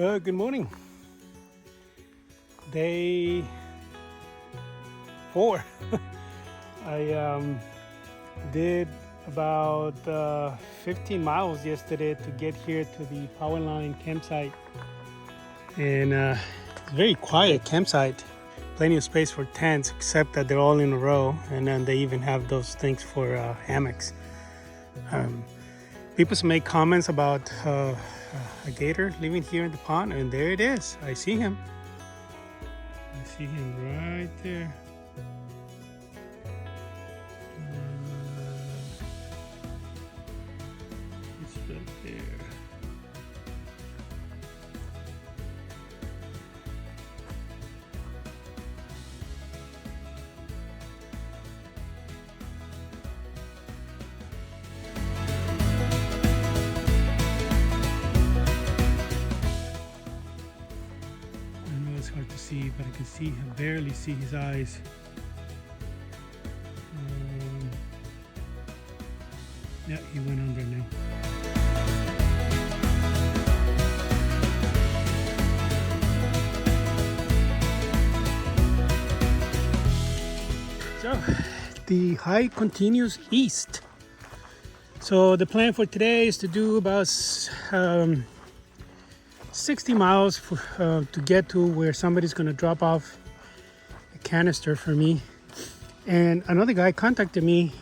Good morning. Day 4. I did about 15 miles yesterday to get here to the Powerline campsite. And it's a very quiet campsite. Plenty of space for tents, except that they're all in a row. And then they even have those things for hammocks. People make comments about a gator living here in the pond, and there it is. I see him. I see him right there. It's right there. It's hard to see, but I can see, I barely see his eyes. Yeah, he went under now. So the hike continues east. So the plan for today is to do about 60 miles to get to where somebody's going to drop off a canister for me. And another guy contacted me,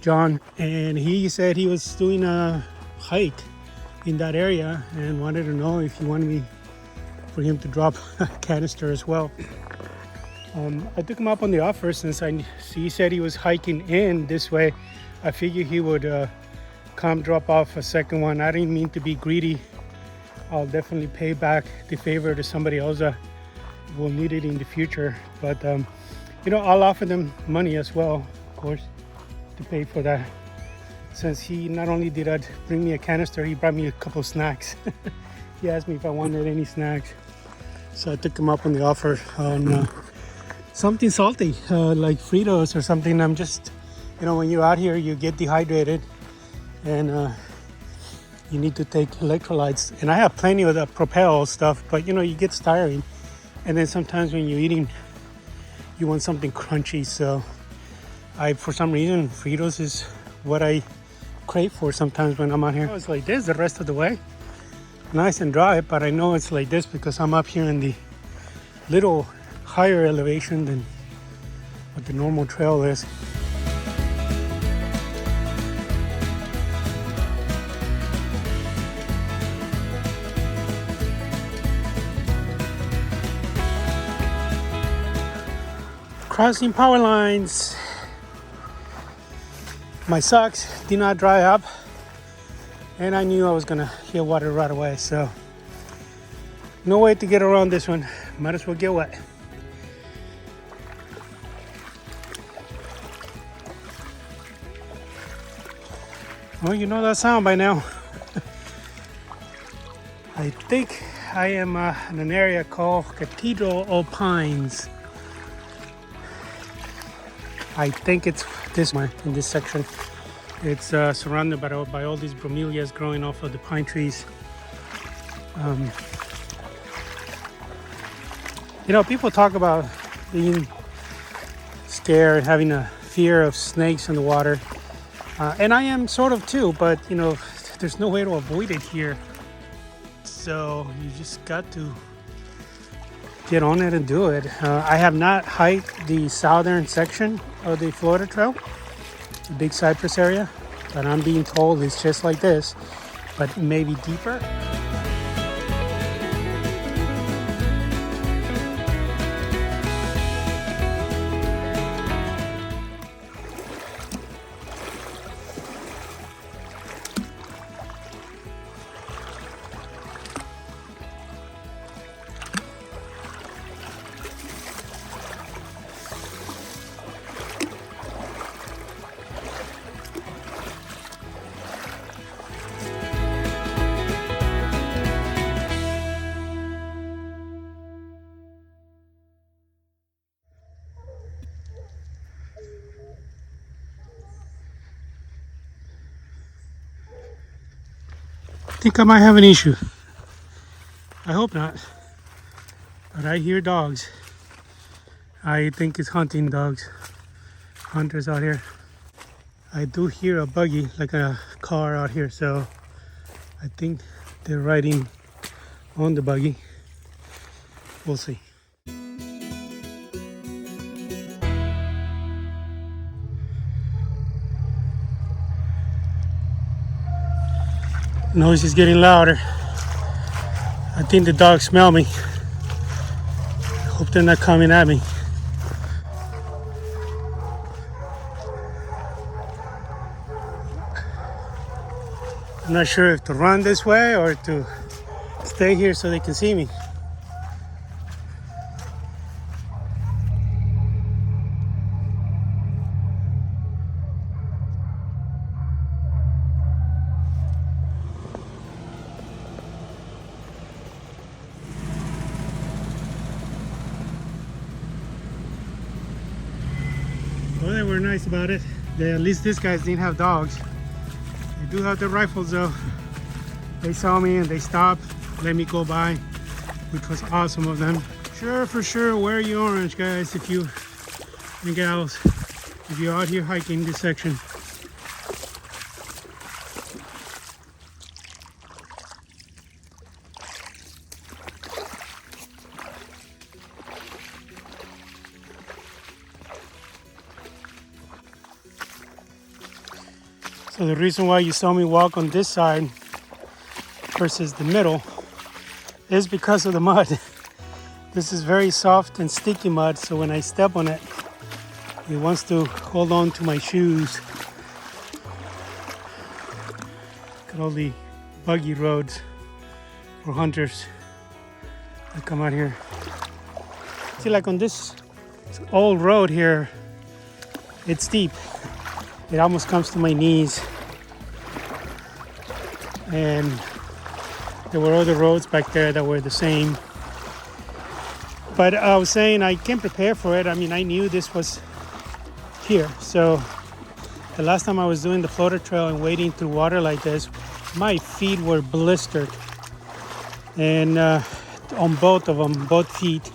John, and he said he was doing a hike in that area and wanted to know if he wanted me for him to drop a canister as well. I took him up on the offer since he said he was hiking in this way. I figured he would come drop off a second one. I didn't mean to be greedy. I'll definitely pay back the favor to somebody else that will need it in the future. But, I'll offer them money as well, of course, to pay for that. Since he not only did that bring me a canister, he brought me a couple of snacks. He asked me if I wanted any snacks. So I took him up on the offer on something salty, like Fritos or something. I'm just, when you're out here, you get dehydrated and you need to take electrolytes. And I have plenty of the Propel stuff, but you get tiring. And then sometimes when you're eating, you want something crunchy. So for some reason, Fritos is what I crave for sometimes when I'm out here. It's like this the rest of the way. Nice and dry, but I know it's like this because I'm up here in the little higher elevation than what the normal trail is. Crossing power lines. My socks did not dry up, and I knew I was gonna hit water right away, so no way to get around this one. Might as well get wet. Well, you know that sound by now. I think I am in an area called Cathedral of Pines. I think it's this one in this section. It's surrounded by all these bromeliads growing off of the pine trees. People talk about being scared, having a fear of snakes in the water. And I am sort of too, but there's no way to avoid it here. So you just got to get on it and do it. I have not hiked the southern section of the Florida Trail, the Big Cypress area, but I'm being told it's just like this, but maybe deeper. I think I might have an issue. I hope not. But I hear dogs. I think it's hunting dogs. Hunters out here. I do hear a buggy, like a car out here, so I think they're riding on the buggy. We'll see. Noise is getting louder. I think the dogs smell me. Hope they're not coming at me. I'm not sure if to run this way or to stay here so they can see me. Well, they were nice about it. At least these guys didn't have dogs. They do have their rifles though. They saw me and they stopped, let me go by, which was awesome of them. Sure, for sure, wear your orange, guys, if you and gals, if you're out here hiking this section. So the reason why you saw me walk on this side versus the middle is because of the mud. This is very soft and sticky mud, so when I step on it, it wants to hold on to my shoes. Look at all the buggy roads for hunters that come out here. See, like on this old road here, it's steep. It almost comes to my knees. And there were other roads back there that were the same. But I was saying I can't prepare for it. I mean, I knew this was here. So the last time I was doing the floater trail and wading through water like this, my feet were blistered. And on both of them, both feet.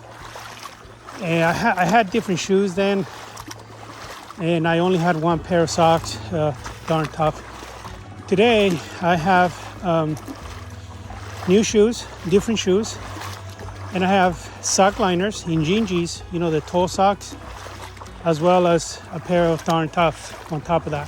And I had different shoes then. And I only had one pair of socks, darn tough. Today I have new shoes, different shoes, and I have sock liners in Gingi's, you know, the toe socks, as well as a pair of darn tough on top of that.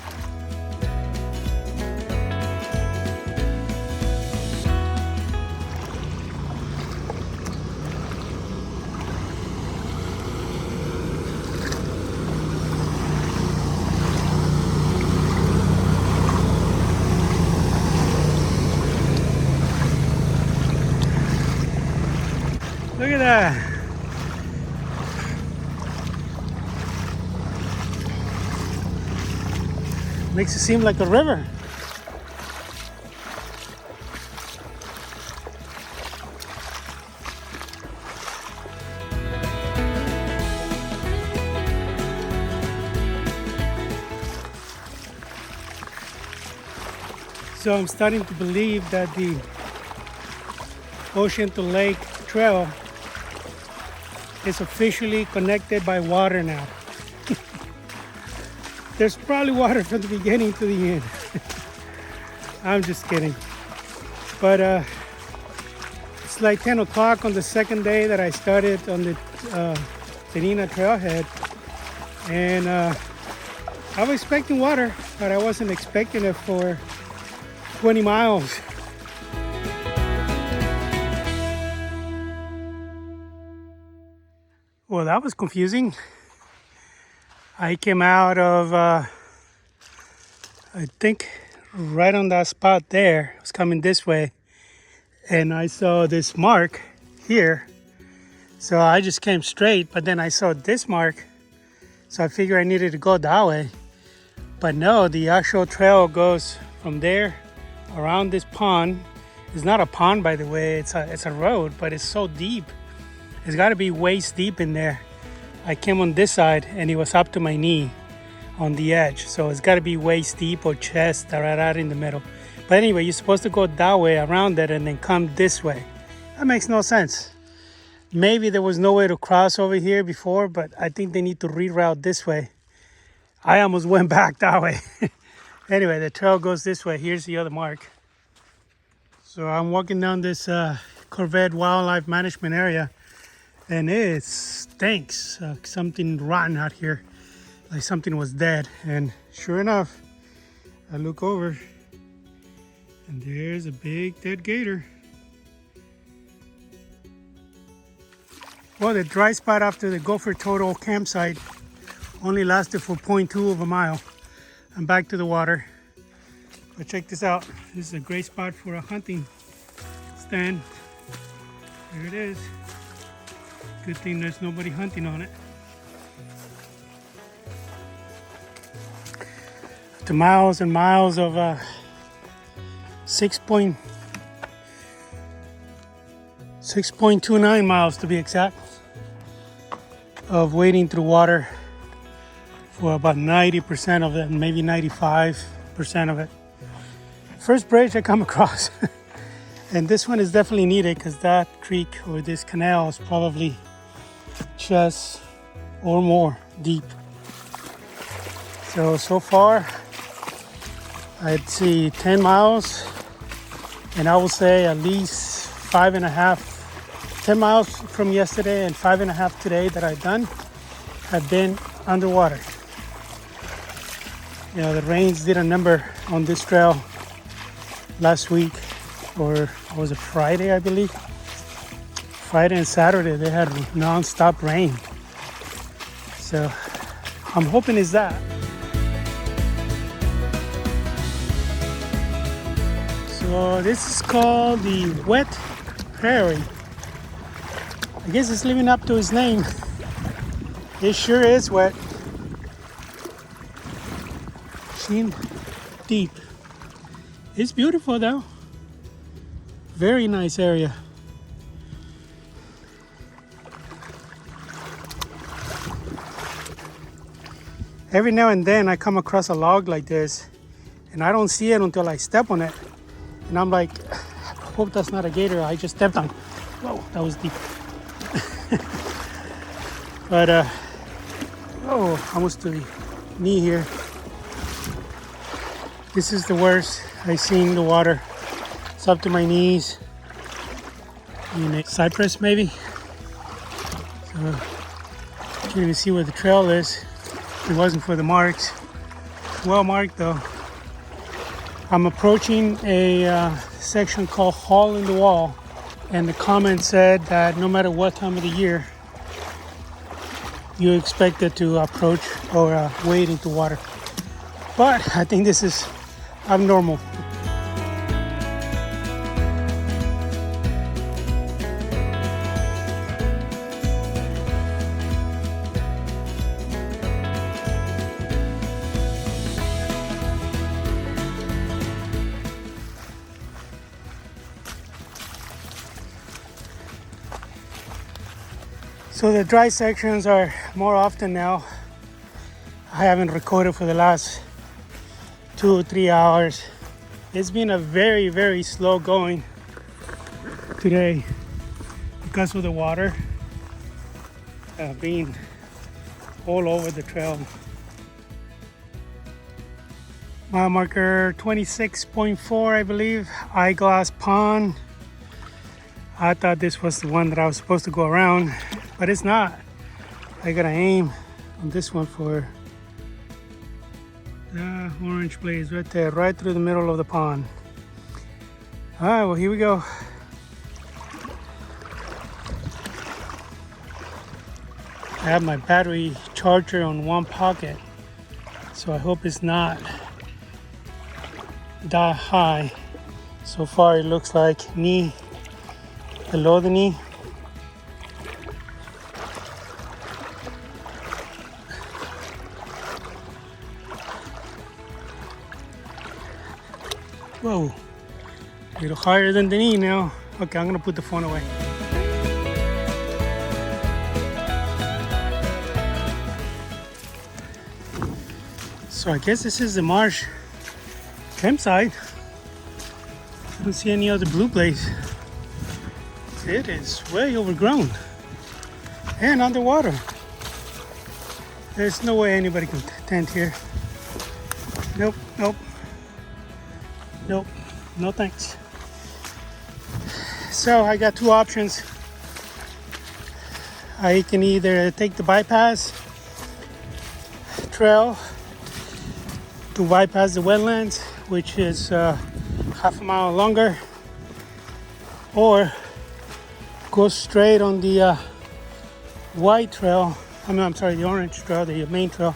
Look at that. Makes it seem like a river. So I'm starting to believe that the Ocean to Lake Trail is officially connected by water now. There's probably water from the beginning to the end. I'm just kidding. But it's like 10 o'clock on the second day that I started on the Tenina trailhead. And I was expecting water, but I wasn't expecting it for 20 miles. Well, that was confusing. I came out of, I think, right on that spot there. I was coming this way, and I saw this mark here. So I just came straight, but then I saw this mark. So I figured I needed to go that way. But no, the actual trail goes from there around this pond. It's not a pond, by the way. It's a road, but it's so deep. It's got to be waist deep in there. I came on this side and it was up to my knee on the edge. So it's got to be waist deep or chest right out in the middle. But anyway, you're supposed to go that way around it and then come this way. That makes no sense. Maybe there was no way to cross over here before, but I think they need to reroute this way. I almost went back that way. Anyway, the trail goes this way. Here's the other mark. So I'm walking down this Corbett Wildlife Management area, and it stinks. Something rotten out here, like something was dead. And sure enough, I look over, and there's a big dead gator. Well, the dry spot after the Gopher Total campsite only lasted for 0.2 of a mile. I'm back to the water. But check this out. This is a great spot for a hunting stand. There it is. Good thing there's nobody hunting on it. After miles and miles of 6.29 miles to be exact, of wading through water for about 90% of it, maybe 95% of it. First bridge I come across. And this one is definitely needed because that creek or this canal is probably chest or more deep. So far, I'd see 10 miles, and I will say at least 10 miles from yesterday and 5.5 today that I've done have been underwater. You know, the rains did a number on this trail last week, or was it Friday, I believe? Friday and Saturday, they had non-stop rain. So I'm hoping it's that. So this is called the Wet Prairie. I guess it's living up to its name. It sure is wet. Shin deep. It's beautiful though. Very nice area. Every now and then I come across a log like this, and I don't see it until I step on it. And I'm like, I hope that's not a gator I just stepped on. Whoa, that was deep. But oh, almost to the knee here. This is the worst I've seen the water. It's up to my knees. In a cypress maybe. So you can't even see where the trail is. If it wasn't for the marks. Well marked though. I'm approaching a section called Hole in the Wall, and the comment said that no matter what time of the year, you expect it to approach or wade into water. But I think this is abnormal. So the dry sections are more often now. I haven't recorded for the last 2 or 3 hours. It's been a very, very slow going today because of the water being all over the trail. Mile marker 26.4, I believe, Eyeglass Pond. I thought this was the one that I was supposed to go around, but it's not. I gotta aim on this one for the orange blaze right there, right through the middle of the pond. All right, well, here we go. I have my battery charger on one pocket, so I hope it's not that high. So far, it looks like knee, below the knee. Whoa, a little higher than the knee now. Okay, I'm gonna put the phone away. So I guess this is the marsh campsite. I don't see any other blue blaze. it is way overgrown and underwater. There's no way anybody can tent here. Nope, nope, nope, no thanks. So I got two options. I can either take the bypass trail to bypass the wetlands, which is half a mile longer, or go straight on the white trail. I'm sorry, the orange trail, the main trail.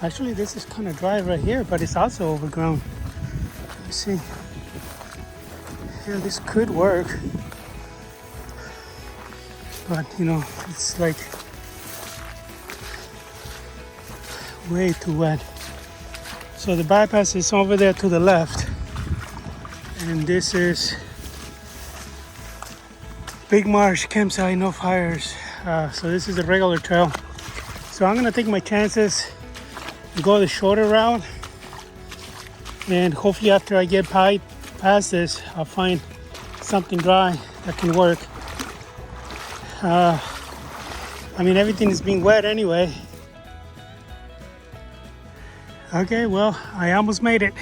Actually, this is kind of dry right here, but it's also overgrown. You see, yeah, this could work, but you know, it's like way too wet. So the bypass is over there to the left, and this is Big Marsh campsite, no fires. So this is a regular trail. So I'm gonna take my chances and go the shorter route, and hopefully after I get past this, I'll find something dry that can work. I mean, everything is being wet anyway. Okay, well, I almost made it.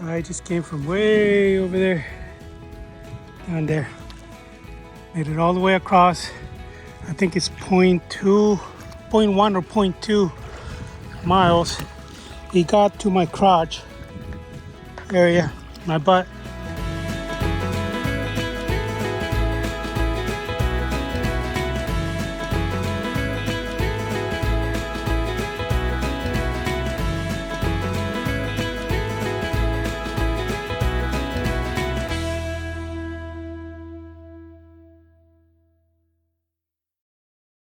I just came from way over there, down there. Made it all the way across. I think it's 0.1 or 0.2 miles. It got to my crotch area, my butt.